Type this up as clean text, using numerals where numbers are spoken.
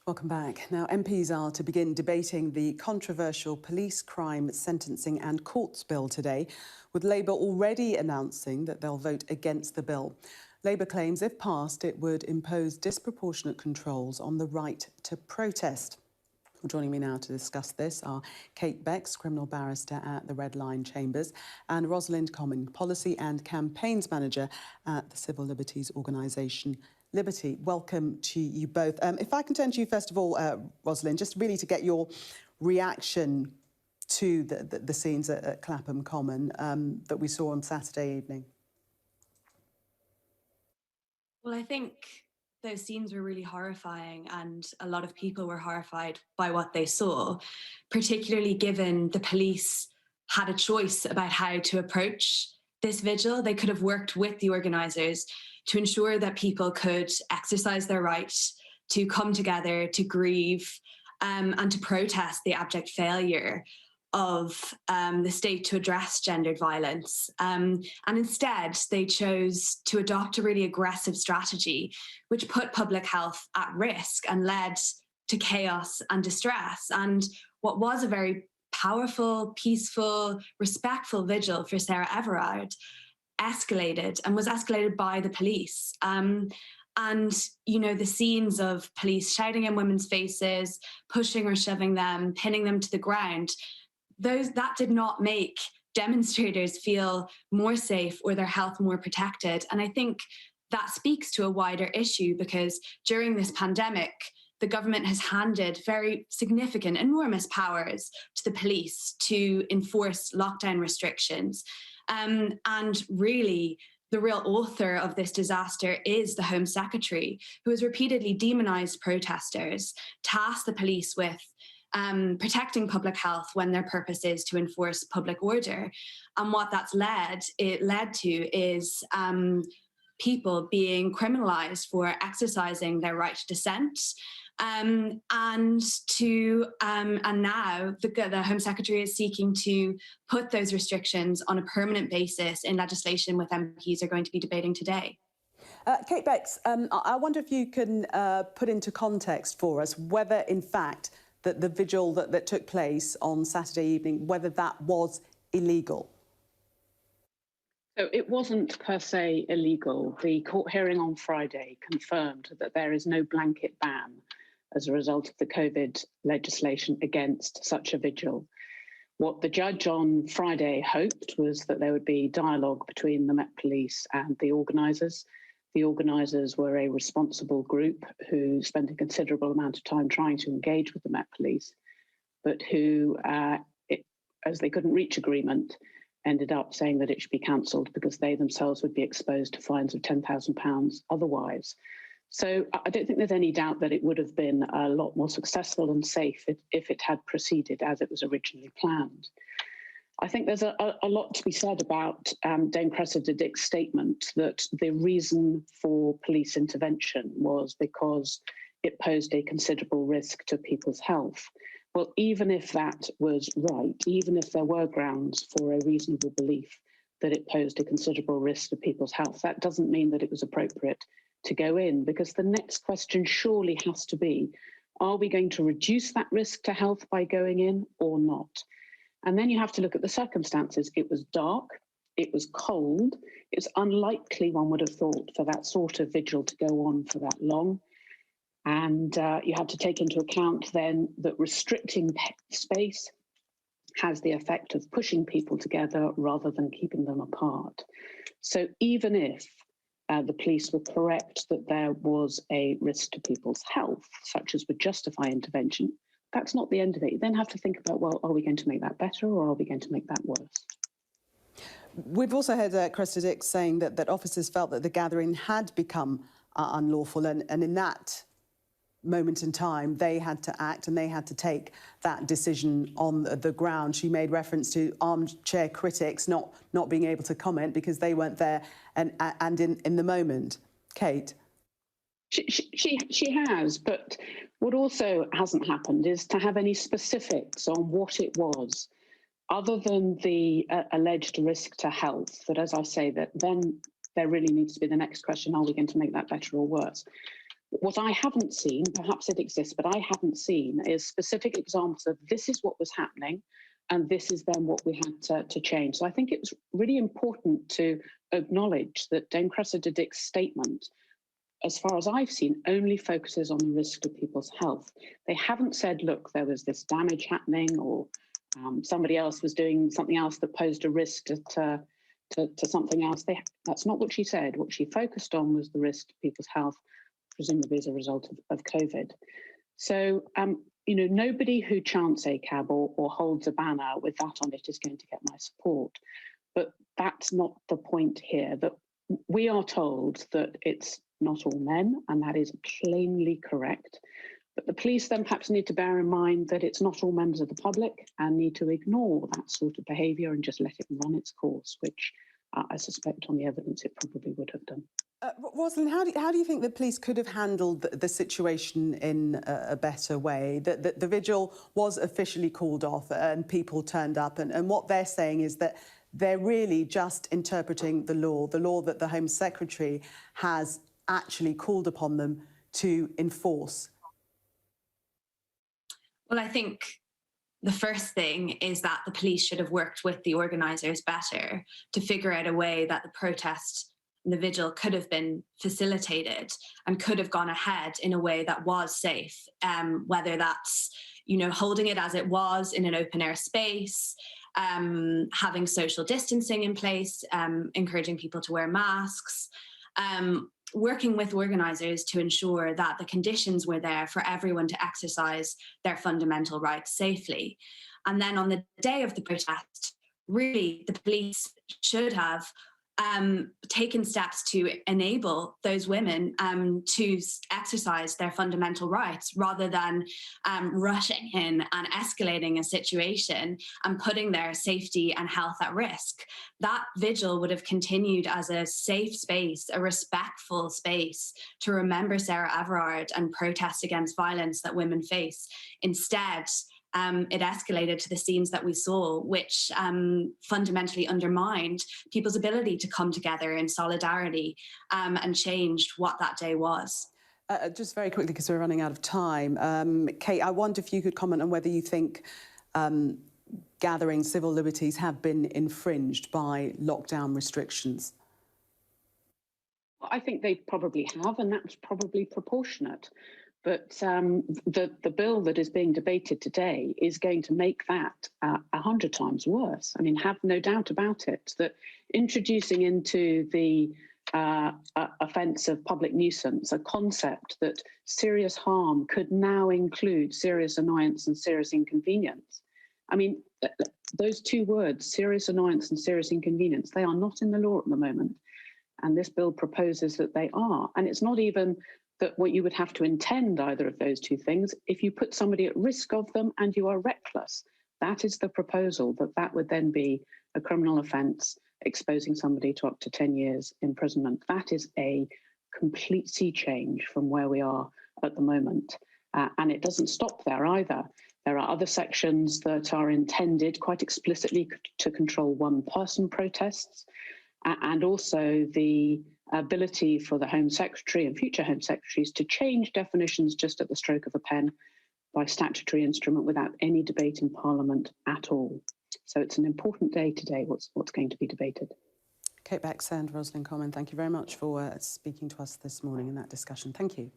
Welcome back. Now, MPs are to begin debating the controversial police crime sentencing and courts bill today, with Labour already announcing that they'll vote against the bill. Labour claims, if passed, it would impose disproportionate controls on the right to protest. Joining me now to discuss this are Kate Becks, criminal barrister at the Red Line Chambers, and Rosalind Comyn, policy and campaigns manager at the civil liberties organisation Liberty. Welcome to you both. If I can turn to you first of all, Rosalind, just really to get your reaction to the scenes at Clapham Common that we saw on Saturday evening. Well, I think those scenes were really horrifying, and a lot of people were horrified by what they saw, particularly given the police had a choice about how to approach this vigil. They could have worked with the organisers to ensure that people could exercise their right to come together, to grieve, and to protest the abject failure of the state to address gendered violence. And instead, they chose to adopt a really aggressive strategy, which put public health at risk and led to chaos and distress. And what was a very powerful, peaceful, respectful vigil for Sarah Everard escalated, and was escalated by the police. And, you know, the scenes of police shouting in women's faces, pushing or shoving them, pinning them to the ground, that did not make demonstrators feel more safe or their health more protected. And I think that speaks to a wider issue, because during this pandemic, the government has handed very significant, enormous powers to the police to enforce lockdown restrictions. And really, the real author of this disaster is the Home Secretary, who has repeatedly demonised protesters, tasked the police with protecting public health when their purpose is to enforce public order. And what that's led to is people being criminalised for exercising their right to dissent. And now the Home Secretary is seeking to put those restrictions on a permanent basis in legislation with MPs are going to be debating today. Kate Becks, I wonder if you can put into context for us whether, in fact, that the vigil that took place on Saturday evening, whether that was illegal. So it wasn't per se illegal. The court hearing on Friday confirmed that there is no blanket ban as a result of the COVID legislation against such a vigil. What the judge on Friday hoped was that there would be dialogue between the Met Police and the organisers. The organisers were a responsible group who spent a considerable amount of time trying to engage with the Met Police, but who, as they couldn't reach agreement, ended up saying that it should be cancelled because they themselves would be exposed to fines of £10,000 otherwise. So I don't think there's any doubt that it would have been a lot more successful and safe if it had proceeded as it was originally planned. I think there's a lot to be said about Dame Cressida Dick's statement that the reason for police intervention was because it posed a considerable risk to people's health. Well, even if that was right, even if there were grounds for a reasonable belief that it posed a considerable risk to people's health, that doesn't mean that it was appropriate to go in, because the next question surely has to be, are we going to reduce that risk to health by going in or not? And then you have to look at the circumstances. It was dark, it was cold, it's unlikely, one would have thought, for that sort of vigil to go on for that long. And you have to take into account then that restricting space has the effect of pushing people together rather than keeping them apart. So even if the police were correct that there was a risk to people's health, such as would justify intervention, that's not the end of it. You then have to think about, well, are we going to make that better or are we going to make that worse? We've also heard Cressida Dick saying that officers felt that the gathering had become unlawful, and in that moment in time, they had to act and they had to take that decision on the ground. She made reference to armchair critics not being able to comment because they weren't there and in the moment. Kate? She has, but what also hasn't happened is to have any specifics on what it was, other than the alleged risk to health, that, as I say, that then there really needs to be the next question, are we going to make that better or worse? What I haven't seen, perhaps it exists, but I haven't seen, is specific examples of this is what was happening and this is then what we had to change. So I think it was really important to acknowledge that Dame Cressida Dick's statement, as far as I've seen, only focuses on the risk to people's health. They haven't said, look, there was this damage happening, or somebody else was doing something else that posed a risk to something else. That's not what she said. What she focused on was the risk to people's health, presumably as a result of COVID. So, nobody who chants ACAB or holds a banner with that on it is going to get my support. But that's not the point here. That we are told that it's not all men, and that is plainly correct. But the police then perhaps need to bear in mind that it's not all members of the public and need to ignore that sort of behaviour and just let it run its course, which I suspect on the evidence it probably would have done. Rosalind, how do you think the police could have handled the situation in a better way? The vigil was officially called off and people turned up, and what they're saying is that they're really just interpreting the law that the Home Secretary has actually called upon them to enforce. Well, I think the first thing is that the police should have worked with the organisers better to figure out a way that the protest and the vigil could have been facilitated and could have gone ahead in a way that was safe, whether that's, holding it as it was in an open air space, having social distancing in place, encouraging people to wear masks, working with organisers to ensure that the conditions were there for everyone to exercise their fundamental rights safely. And then on the day of the protest, really the police should have taken steps to enable those women to exercise their fundamental rights, rather than rushing in and escalating a situation and putting their safety and health at risk. That vigil would have continued as a safe space, a respectful space to remember Sarah Everard and protest against violence that women face. Instead, it escalated to the scenes that we saw, which fundamentally undermined people's ability to come together in solidarity and changed what that day was. Just very quickly, because we're running out of time, Kate, I wonder if you could comment on whether you think gathering civil liberties have been infringed by lockdown restrictions. Well, I think they probably have, and that's probably proportionate. But the bill that is being debated today is going to make that 100 times worse. I mean, have no doubt about it, that introducing into the offence of public nuisance a concept that serious harm could now include serious annoyance and serious inconvenience. I mean, those two words, serious annoyance and serious inconvenience, they are not in the law at the moment. And this bill proposes that they are. And it's not even that what you would have to intend either of those two things. If you put somebody at risk of them and you are reckless, that is the proposal, that would then be a criminal offence, exposing somebody to up to 10 years imprisonment. That is a complete sea change from where we are at the moment. And it doesn't stop there either. There are other sections that are intended quite explicitly to control one-person protests, and also the ability for the Home Secretary and future Home Secretaries to change definitions just at the stroke of a pen by statutory instrument without any debate in Parliament at all. So it's an important day today, what's going to be debated. Kate Bex and Rosalind Comyn, thank you very much for speaking to us this morning in that discussion. Thank you.